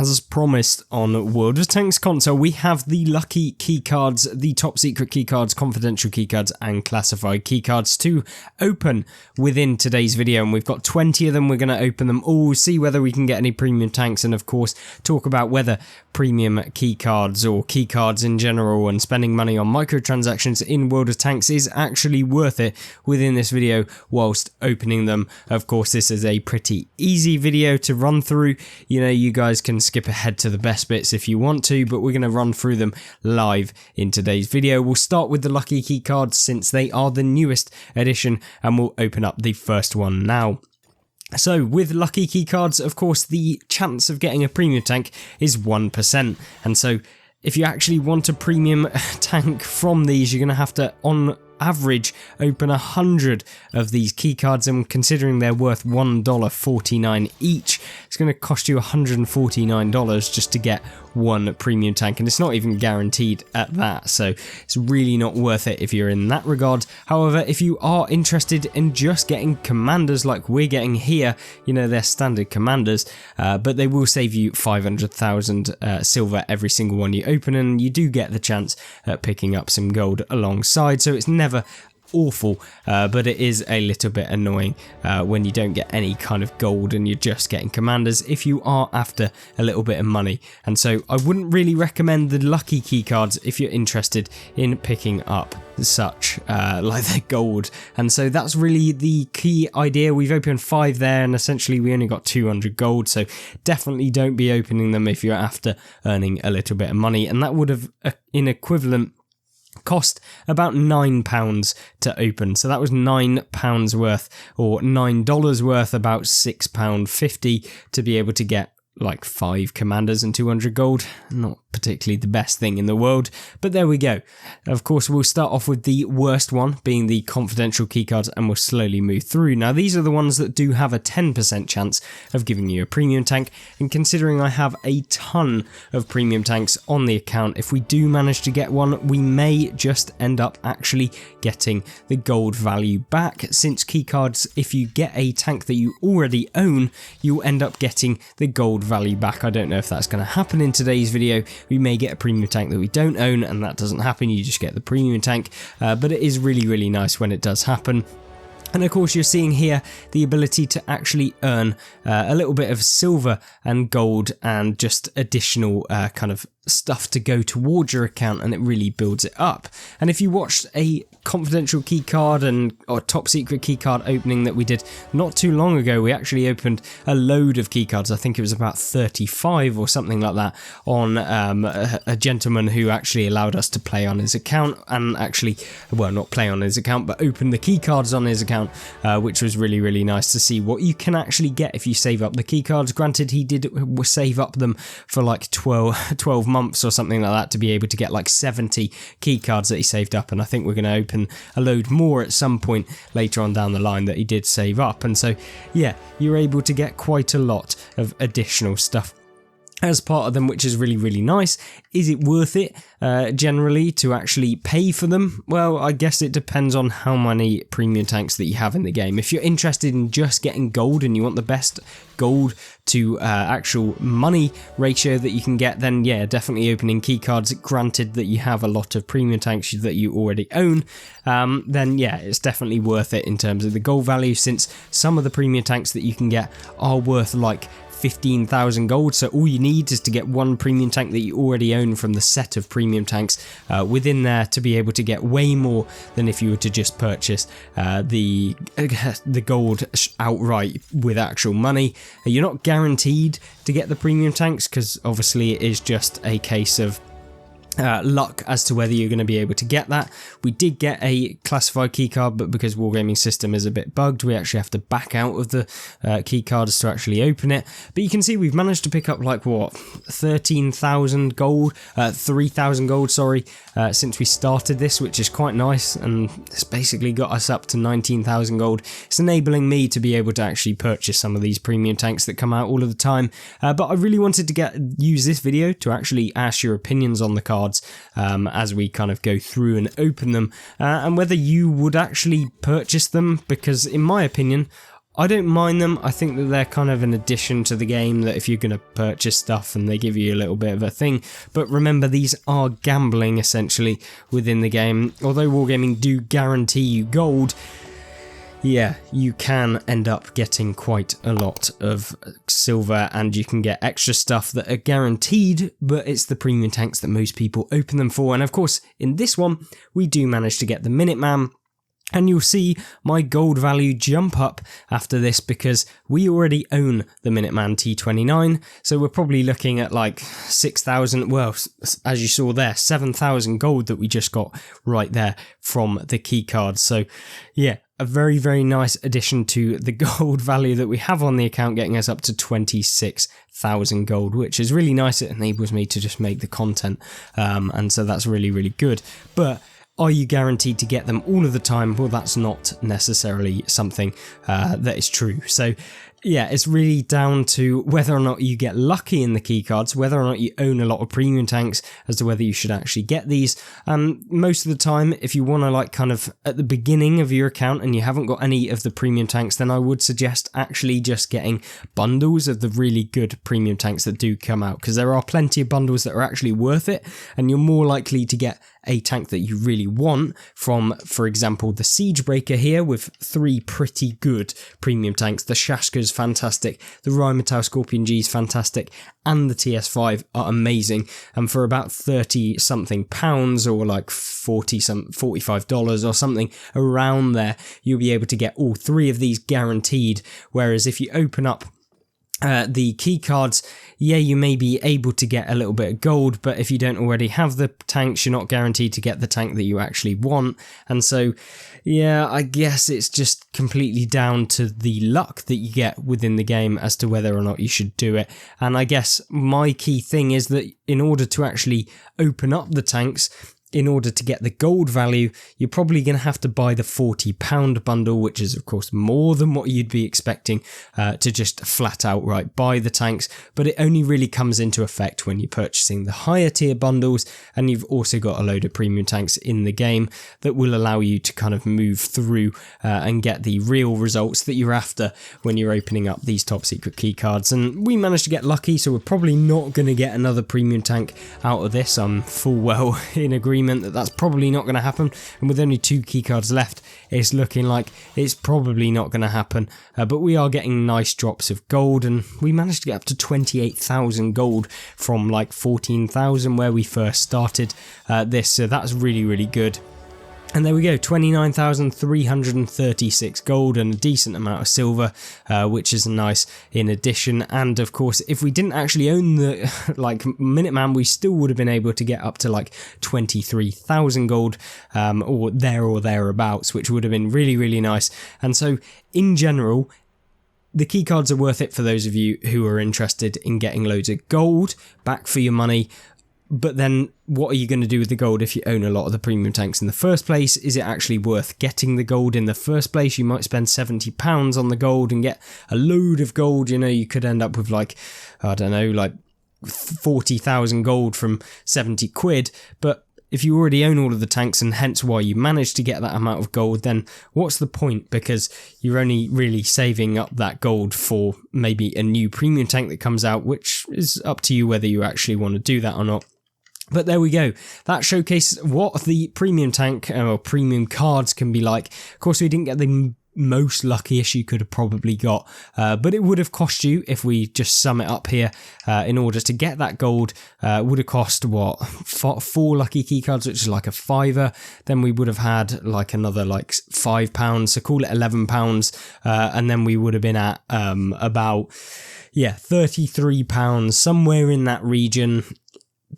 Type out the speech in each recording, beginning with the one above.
As promised on World of Tanks console, we have the lucky keycards, the top secret keycards, confidential keycards, and classified keycards to open within today's video. And we've got 20 of them. We're going to open them all, see whether we can get any premium tanks, and of course, talk about whether premium keycards or keycards in general and spending money on microtransactions in World of Tanks is actually worth it within this video whilst opening them. Of course, this is a pretty easy video to run through. You know, you guys can skip ahead to the best bits if you want to, but we're going to run through them live in today's video. We'll start with the lucky key cards since they are the newest edition, and we'll open up the first one now. So with lucky key cards, of course, the chance of getting a premium tank is 1%, and so if you actually want a premium tank from these, you're going to have to, on average, open 100 of these key cards, and considering they're worth $1.49 each, it's going to cost you $149 just to get one premium tank, and it's not even guaranteed at that, so it's really not worth it if you're in that regard. However, if you are interested in just getting commanders like we're getting here, you know, they're standard commanders, but they will save you 500,000 silver every single one you open, and you do get the chance at picking up some gold alongside, so it's never awful, but it is a little bit annoying when you don't get any kind of gold and you're just getting commanders if you are after a little bit of money. And so I wouldn't really recommend the lucky key cards if you're interested in picking up such like the gold. And so that's really the key idea. We've opened 5 there, and essentially we only got 200 gold, so definitely don't be opening them if you're after earning a little bit of money. And that would have in equivalent cost about £9 to open, so that was £9 worth, or $9 worth, about £6.50 to be able to get like 5 commanders and 200 gold. Not particularly the best thing in the world, but there we go. Of course, we'll start off with the worst one, being the confidential keycards, and we'll slowly move through. Now, these are the ones that do have a 10% chance of giving you a premium tank, and considering I have a ton of premium tanks on the account, if we do manage to get one, we may just end up actually getting the gold value back, since keycards, if you get a tank that you already own, you'll end up getting the gold value back. I don't know if that's going to happen in today's video. We may get a premium tank that we don't own, and that doesn't happen. You just get the premium tank, but it is really nice when it does happen. And of course, you're seeing here the ability to actually earn a little bit of silver and gold and just additional kind of stuff to go towards your account, and it really builds it up. And if you watched a confidential key card or top secret key card opening that we did not too long ago, we actually opened a load of key cards. I think it was about 35 or something like that on a gentleman who actually allowed us to play on his account, and actually, well, not play on his account, but open the key cards on his account, which was really nice to see what you can actually get if you save up the key cards. Granted, he did save up them for like 12 months or something like that to be able to get like 70 key cards that he saved up, and I think we're going to open a load more at some point later on down the line that he did save up. And so yeah, you're able to get quite a lot of additional stuff as part of them, which is really nice. Is it worth it generally to actually pay for them? Well, I guess it depends on how many premium tanks that you have in the game. If you're interested in just getting gold and you want the best gold to actual money ratio that you can get, then yeah, definitely opening keycards. Granted that you have a lot of premium tanks that you already own, then yeah, it's definitely worth it in terms of the gold value, since some of the premium tanks that you can get are worth like 15,000 gold, so all you need is to get one premium tank that you already own from the set of premium tanks within there to be able to get way more than if you were to just purchase the gold outright with actual money. You're not guaranteed to get the premium tanks, because obviously it is just a case of luck as to whether you're going to be able to get that. We did get a classified keycard, but because Wargaming system is a bit bugged, we actually have to back out of the keycards to actually open it. But you can see we've managed to pick up like what, 13,000 gold, 3,000 gold, sorry, since we started this, which is quite nice, and it's basically got us up to 19,000 gold. It's enabling me to be able to actually purchase some of these premium tanks that come out all of the time. But I really wanted to use this video to actually ask your opinions on the cards as we kind of go through and open them, and whether you would actually purchase them, because in my opinion, I don't mind them. I think that they're kind of an addition to the game, that if you're going to purchase stuff and they give you a little bit of a thing. But remember, these are gambling essentially within the game. Although Wargaming do guarantee you gold, yeah, you can end up getting quite a lot of silver, and you can get extra stuff that are guaranteed, but it's the premium tanks that most people open them for. And of course, in this one, we do manage to get the Minuteman. And you'll see my gold value jump up after this because we already own the Minuteman T29. So we're probably looking at like 6,000, well, as you saw there, 7,000 gold that we just got right there from the key cards. So yeah, a very, very nice addition to the gold value that we have on the account, getting us up to 26,000 gold, which is really nice. It enables me to just make the content. And so that's really, really good. But are you guaranteed to get them all of the time? Well, that's not necessarily something that is true. So yeah, it's really down to whether or not you get lucky in the keycards, whether or not you own a lot of premium tanks, as to whether you should actually get these. Most of the time, if you want to like kind of at the beginning of your account and you haven't got any of the premium tanks, then I would suggest actually just getting bundles of the really good premium tanks that do come out, because there are plenty of bundles that are actually worth it, and you're more likely to get a tank that you really want from, for example, the Siegebreaker here with 3 pretty good premium tanks. The Shaska's fantastic, the Rheinmetall Scorpion G's fantastic, and the TS5 are amazing. And for about 30 something pounds, or like $45 or something around there, you'll be able to get all 3 of these guaranteed. Whereas if you open up the key cards, yeah, you may be able to get a little bit of gold, but if you don't already have the tanks, you're not guaranteed to get the tank that you actually want. And so, yeah, I guess it's just completely down to the luck that you get within the game as to whether or not you should do it. And I guess my key thing is that in order to actually open up the tanks, in order to get the gold value, you're probably going to have to buy the £40 bundle, which is of course more than what you'd be expecting to just flat outright buy the tanks. But it only really comes into effect when you're purchasing the higher tier bundles, and you've also got a load of premium tanks in the game that will allow you to kind of move through and get the real results that you're after when you're opening up these top secret key cards. And we managed to get lucky, so we're probably not going to get another premium tank out of this. I'm full well in agreement that that's probably not going to happen, and with only 2 keycards left, it's looking like it's probably not going to happen. But we are getting nice drops of gold, and we managed to get up to 28,000 gold from like 14,000 where we first started this, so that's really, really good. And there we go, 29,336 gold and a decent amount of silver, which is nice in addition. And of course, if we didn't actually own the like Minuteman, we still would have been able to get up to like 23,000 gold, or thereabouts, which would have been really, really nice. And so in general, the keycards are worth it for those of you who are interested in getting loads of gold back for your money. But then what are you going to do with the gold if you own a lot of the premium tanks in the first place? Is it actually worth getting the gold in the first place? You might spend £70 on the gold and get a load of gold. You know, you could end up with like, I don't know, like 40,000 gold from 70 quid. But if you already own all of the tanks, and hence why you managed to get that amount of gold, then what's the point? Because you're only really saving up that gold for maybe a new premium tank that comes out, which is up to you whether you actually want to do that or not. But there we go. That showcases what the premium tank or premium cards can be like. Of course, we didn't get the most luckiest you could have probably got, but it would have cost you, if we just sum it up here, in order to get that gold, would have cost what, 4 lucky key cards, which is like a £5. Then we would have had like another like £5, so call it £11, and then we would have been at about £33, somewhere in that region,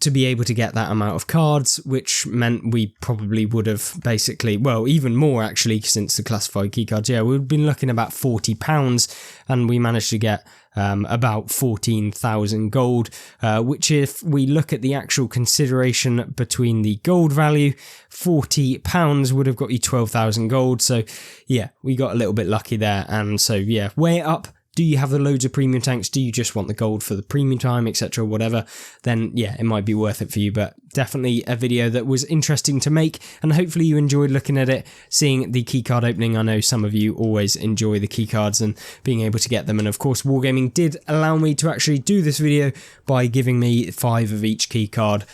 to be able to get that amount of cards, which meant we probably would have basically, well, even more actually, since the classified keycards, we've been looking about £40, and we managed to get about 14,000 gold, which, if we look at the actual consideration between the gold value, £40 would have got you 12,000 gold. So yeah, we got a little bit lucky there, and so yeah, weigh it up do you have the loads of premium tanks? Do you just want the gold for the premium time, etc., whatever? Then yeah, it might be worth it for you. But definitely a video that was interesting to make, and hopefully you enjoyed looking at it, seeing the keycard opening. I know some of you always enjoy the keycards and being able to get them, and of course Wargaming did allow me to actually do this video by giving me 5 of each keycard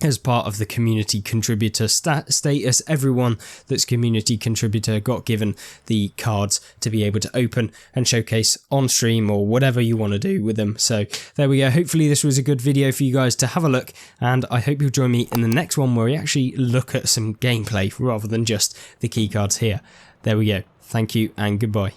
as part of the community contributor status. Everyone that's community contributor got given the cards to be able to open and showcase on stream or whatever you want to do with them. So there we go. Hopefully this was a good video for you guys to have a look, and I hope you'll join me in the next one where we actually look at some gameplay rather than just the keycards here. There we go. Thank you and goodbye.